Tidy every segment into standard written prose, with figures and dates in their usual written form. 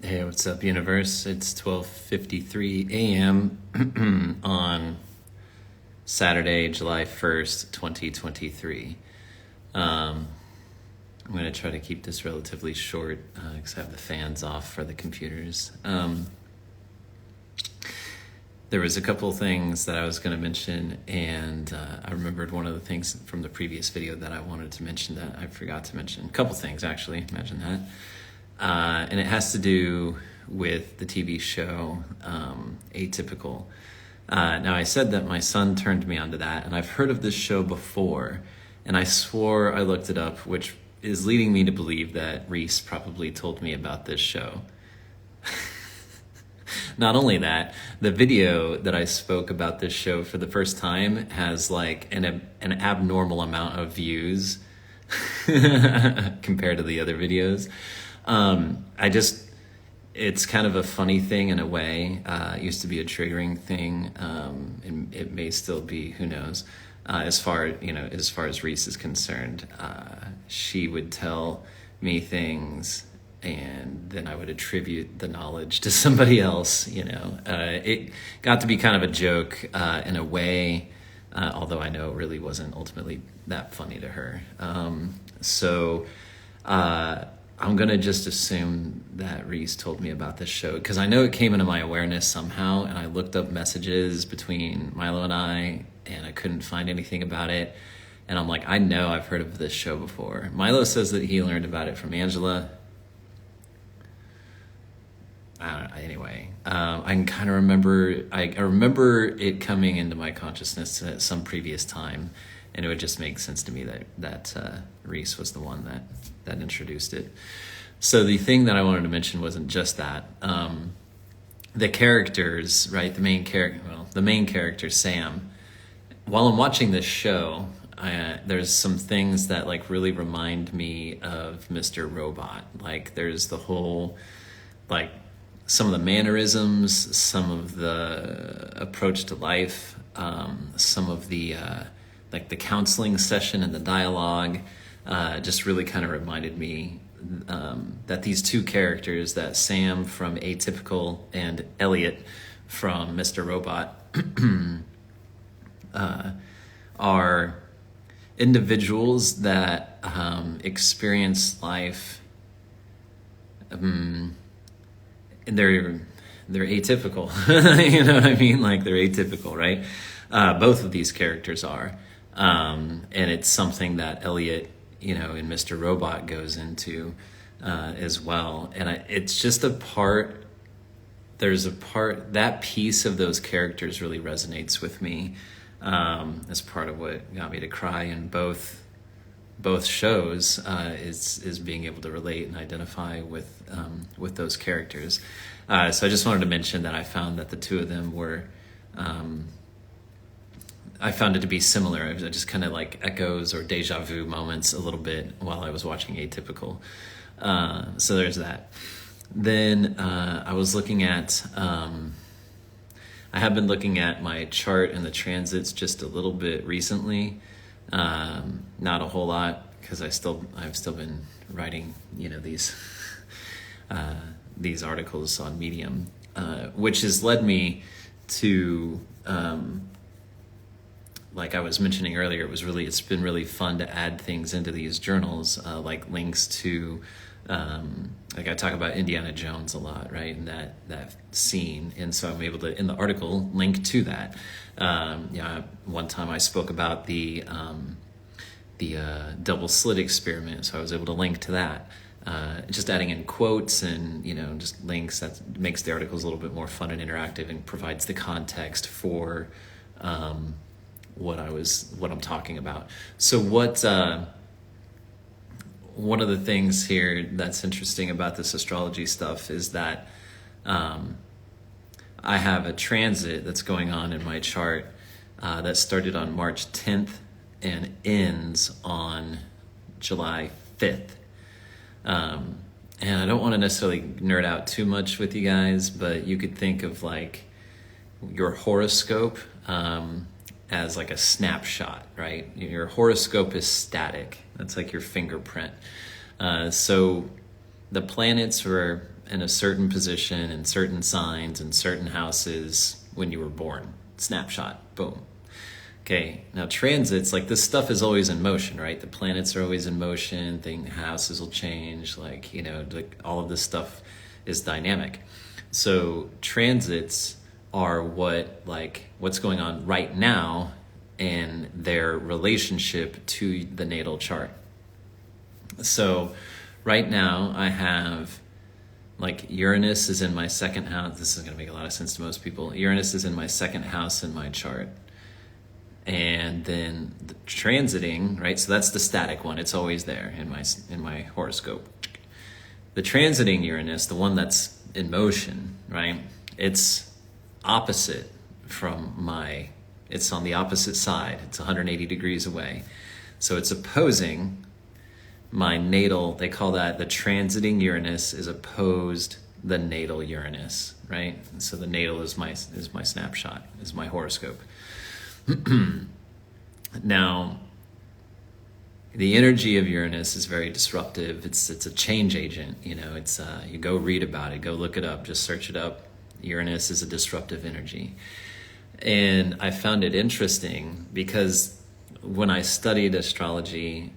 Hey, what's up, universe? It's 12:53 a.m. on Saturday, July 1st, 2023. I'm going to try to keep this relatively short because I have the fans off for the computers. There was a couple things that I was going to mention, and I remembered one of the things from the previous video that I wanted to mention that I forgot to mention. A couple things, actually. Imagine that. And it has to do with the TV show Atypical. Now, I said that my son turned me onto that, and I've heard of this show before, and I swore I looked it up, which is leading me to believe that Reese probably told me about this show. Not only that, the video that I spoke about this show for the first time has like an abnormal amount of views compared to the other videos. It's kind of a funny thing in a way. It used to be a triggering thing, and it may still be, who knows. As far as Reese is concerned, she would tell me things, and then I would attribute the knowledge to somebody else. It got to be kind of a joke in a way, although I know it really wasn't ultimately that funny to her. I'm going to just assume that Reese told me about this show because I know it came into my awareness somehow, and I looked up messages between Milo and I couldn't find anything about it. And I'm like, I know I've heard of this show before. Milo says that he learned about it from Angela. I don't know. Anyway, I can kind of remember, I remember it coming into my consciousness at some previous time, and it would just make sense to me that Reese was the one that introduced it. So the thing that I wanted to mention wasn't just that. The characters, right? The main character, Sam. While I'm watching this show, there's some things that like really remind me of Mr. Robot. Like there's the whole, like some of the mannerisms, some of the approach to life, some of the like the counseling session and the dialogue, just really kind of reminded me that these two characters, that Sam from Atypical and Elliot from Mr. Robot, are individuals that experience life, and they're atypical. You know what I mean? Like they're atypical, right? Both of these characters are. And it's something that Elliot, in Mr. Robot goes into as well. And it's just that piece of those characters really resonates with me as part of what got me to cry in both shows, is being able to relate and identify with those characters. So I just wanted to mention that I found that the two of them were... I found it to be similar. It just kind of like echoes or deja vu moments a little bit while I was watching Atypical. So there's that. Then I was looking at... I have been looking at my chart and the transits just a little bit recently. Not a whole lot because I've still been writing, these articles on Medium, which has led me to... like I was mentioning earlier, it's been really fun to add things into these journals, like links to, like I talk about Indiana Jones a lot, right? And that scene. And so I'm able to, in the article, link to that. One time I spoke about the double slit experiment. So I was able to link to that. Just adding in quotes and, just links that makes the articles a little bit more fun and interactive and provides the context for, what I'm talking about. So one of the things here that's interesting about this astrology stuff is that I have a transit that's going on in my chart that started on March 10th and ends on July 5th. And I don't want to necessarily nerd out too much with you guys, but you could think of like your horoscope as like a snapshot, right? Your horoscope is static. That's like your fingerprint. So the planets were in a certain position and certain signs and certain houses when you were born. Snapshot, boom. Okay, now transits, like this stuff is always in motion, right? The planets are always in motion, houses will change, like, you know, like all of this stuff is dynamic. So transits are what's going on right now and their relationship to the natal chart. So right now I have like Uranus is in my second house. This is going to make a lot of sense to most people. Uranus is in my second house in my chart. And then the transiting, right? So that's the static one. It's always there in my horoscope. The transiting Uranus, the one that's in motion, right? It's opposite it's on the opposite side. It's 180 degrees away. So it's opposing my natal, they call that the transiting Uranus is opposed the natal Uranus, right? And so the natal is my snapshot, is my horoscope. Now, the energy of Uranus is very disruptive. It's a change agent, you know. It's you go read about it, go look it up, just search it up. Uranus is a disruptive energy. And I found it interesting because when I studied astrology,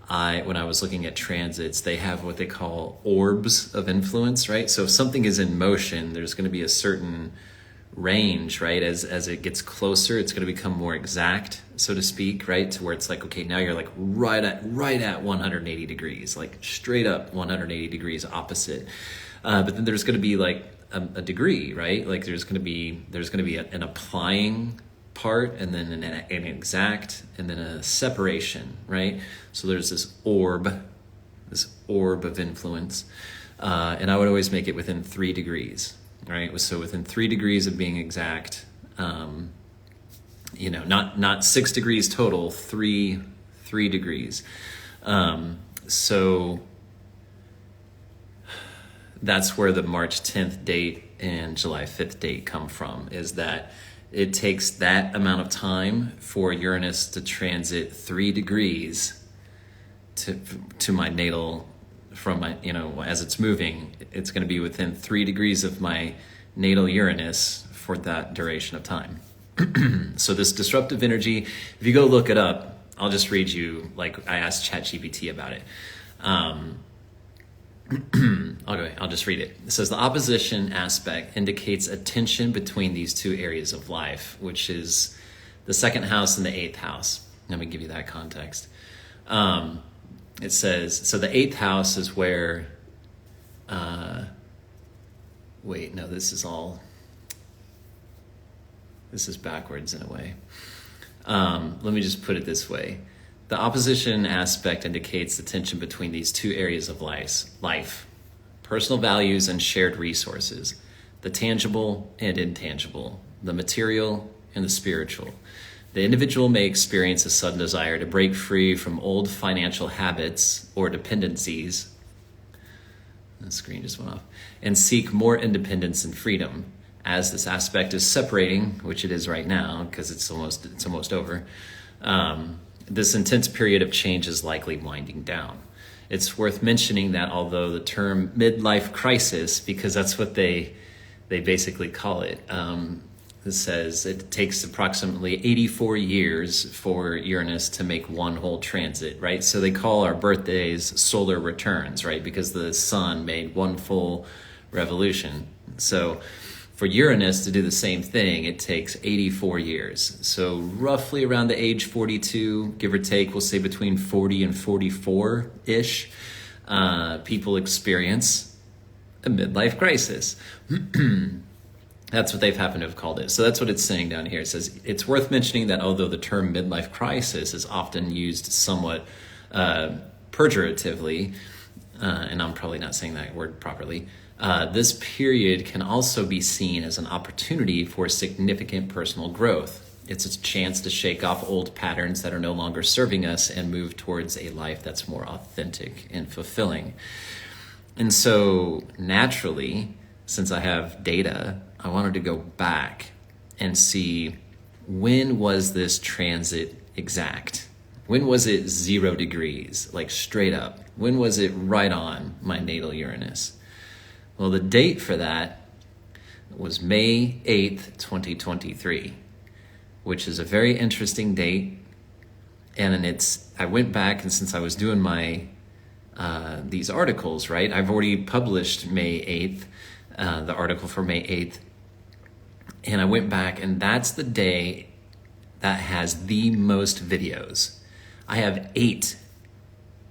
when I was looking at transits, they have what they call orbs of influence, right? So if something is in motion, there's going to be a certain range, right? As it gets closer, it's going to become more exact, so to speak, right? To where it's like, okay, now you're like right at 180 degrees, like straight up 180 degrees opposite. But then there's going to be like a degree, right? Like there's going to be an applying part, and then an exact, and then a separation, right? So there's this orb of influence, and I would always make it within 3 degrees, right? So within 3 degrees of being exact, you know, not 6 degrees total, 3 degrees. So that's where the March 10th date and July 5th date come from, is that it takes that amount of time for Uranus to transit 3 degrees to my natal, from my, you know, as it's moving, it's going to be within 3 degrees of my natal Uranus for that duration of time. So this disruptive energy, if you go look it up, I'll just read you, like I asked ChatGPT about it. I'll just read it. It says the opposition aspect indicates a tension between these two areas of life, which is the second house and the 8th house. Let me give you that context. It says, so the 8th house is where, this is backwards in a way. Let me just put it this way. The opposition aspect indicates the tension between these two areas of life, personal values and shared resources, the tangible and intangible, the material and the spiritual. The individual may experience a sudden desire to break free from old financial habits or dependencies. The screen just went off. And seek more independence and freedom. As this aspect is separating, which it is right now because it's almost over, this intense period of change is likely winding down. It's worth mentioning that although the term midlife crisis, because that's what they basically call it, it says it takes approximately 84 years for Uranus to make one whole transit, right? So they call our birthdays solar returns, right? Because the sun made one full revolution. So for Uranus to do the same thing, it takes 84 years. So roughly around the age 42, give or take, we'll say between 40 and 44-ish, people experience a midlife crisis. That's what they've happened to have called it. So that's what it's saying down here. It says, it's worth mentioning that although the term midlife crisis is often used somewhat pejoratively, and I'm probably not saying that word properly, this period can also be seen as an opportunity for significant personal growth. It's a chance to shake off old patterns that are no longer serving us and move towards a life that's more authentic and fulfilling. And so naturally, since I have data, I wanted to go back and see, when was this transit exact? When was it 0 degrees, like straight up? When was it right on my natal Uranus? Well, the date for that was May 8th, 2023, which is a very interesting date. And I went back, and since I was doing my these articles, right? I've already published May 8th, the article for May 8th. And I went back, and that's the day that has the most videos. I have eight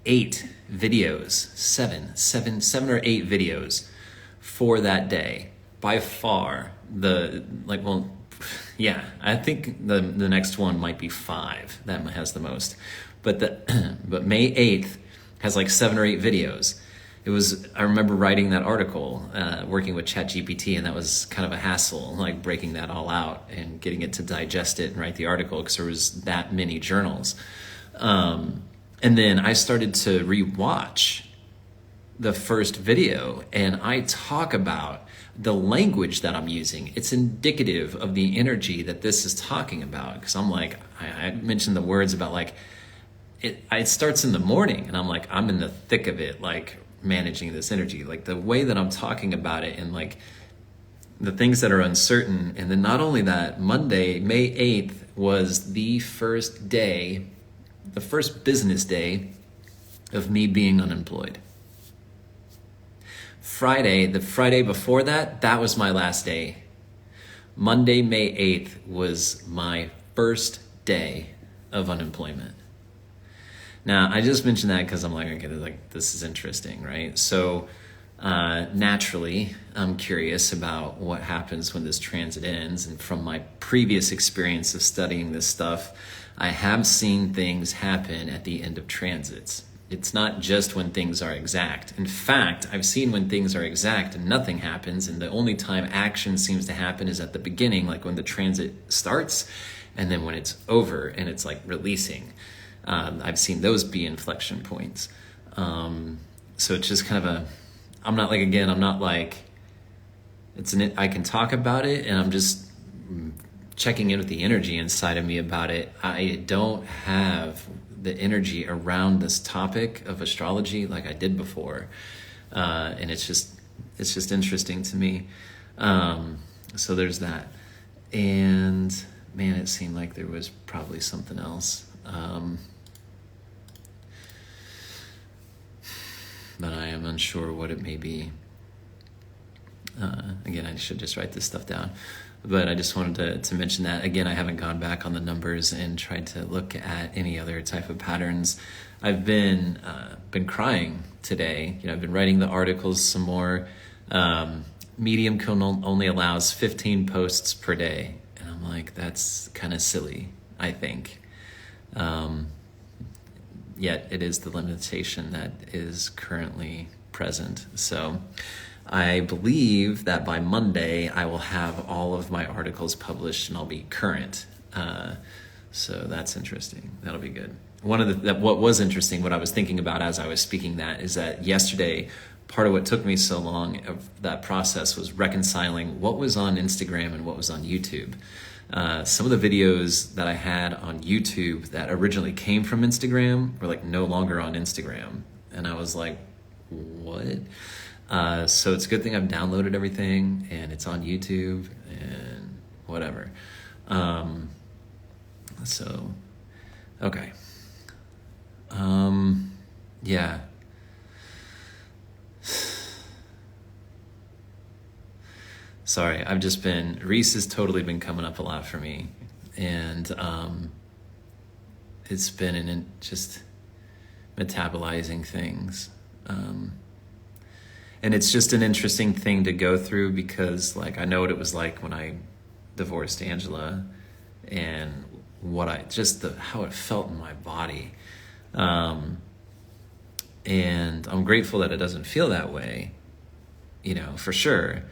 videos, seven or eight videos for that day. By far, I think the next one might be 5. That has the most. But May 8th has like 7 or 8 videos. I remember writing that article, working with ChatGPT, and that was kind of a hassle, like breaking that all out and getting it to digest it and write the article, because there was that many journals. And then I started to rewatch the first video, and I talk about the language that I'm using. It's indicative of the energy that this is talking about, because I'm like, I mentioned the words about like, it starts in the morning, and I'm like, I'm in the thick of it, like managing this energy, like the way that I'm talking about it, and like the things that are uncertain. And then not only that, Monday, May 8th was the first business day of me being unemployed. The Friday before that was my last day. Monday, May 8th was my first day of unemployment. Now, I just mentioned that because I'm like, okay, this is interesting, right? So naturally, I'm curious about what happens when this transit ends. And from my previous experience of studying this stuff, I have seen things happen at the end of transits. It's not just when things are exact. In fact, I've seen when things are exact and nothing happens, and the only time action seems to happen is at the beginning, like when the transit starts, and then when it's over and it's like releasing. I've seen those be inflection points. So it's just kind of I can talk about it, and I'm just checking in with the energy inside of me about it. I don't have the energy around this topic of astrology like I did before. And it's just interesting to me. So there's that. And man, it seemed like there was probably something else. But I am unsure what it may be. Again, I should just write this stuff down. But I just wanted to mention that. Again, I haven't gone back on the numbers and tried to look at any other type of patterns. I've been crying today. I've been writing the articles some more. Medium only allows 15 posts per day. And I'm like, that's kind of silly, I think. Yet it is the limitation that is currently present. So I believe that by Monday I will have all of my articles published and I'll be current. So that's interesting. That'll be good. What was interesting, what I was thinking about as I was speaking that, is that yesterday, part of what took me so long of that process was reconciling what was on Instagram and what was on YouTube. Some of the videos that I had on YouTube that originally came from Instagram were like no longer on Instagram. And I was like, what? So it's a good thing I've downloaded everything and it's on YouTube and whatever. So, okay. Yeah. Sorry, Reese has totally been coming up a lot for me. And it's been just metabolizing things. And it's just an interesting thing to go through because, like, I know what it was like when I divorced Angela and how it felt in my body. And I'm grateful that it doesn't feel that way, for sure.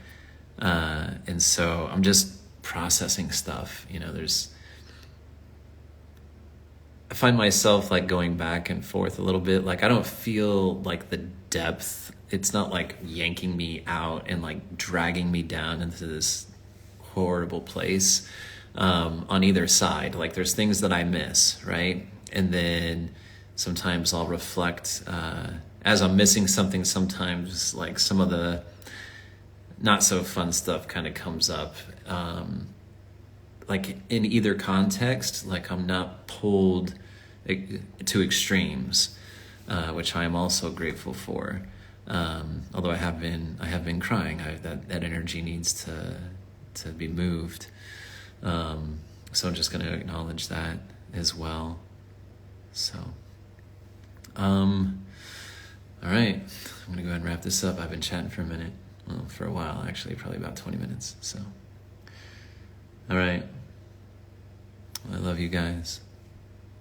And so I'm just processing stuff. I find myself like going back and forth a little bit. Like I don't feel like the depth. It's not like yanking me out and like dragging me down into this horrible place on either side. Like there's things that I miss, right? And then sometimes I'll reflect as I'm missing something. Sometimes like some of the not so fun stuff kind of comes up. Like in either context, like I'm not pulled to extremes, which I am also grateful for. Although I have been crying. That energy needs to be moved. So I'm just going to acknowledge that as well. So, all right, I'm going to go ahead and wrap this up. I've been chatting for a minute. Well, for a while, actually, probably about 20 minutes. So, all right. Well, I love you guys.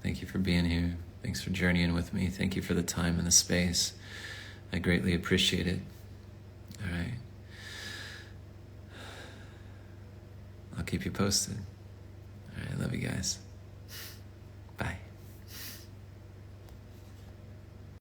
Thank you for being here. Thanks for journeying with me. Thank you for the time and the space. I greatly appreciate it. All right. I'll keep you posted. All right, love you guys. Bye.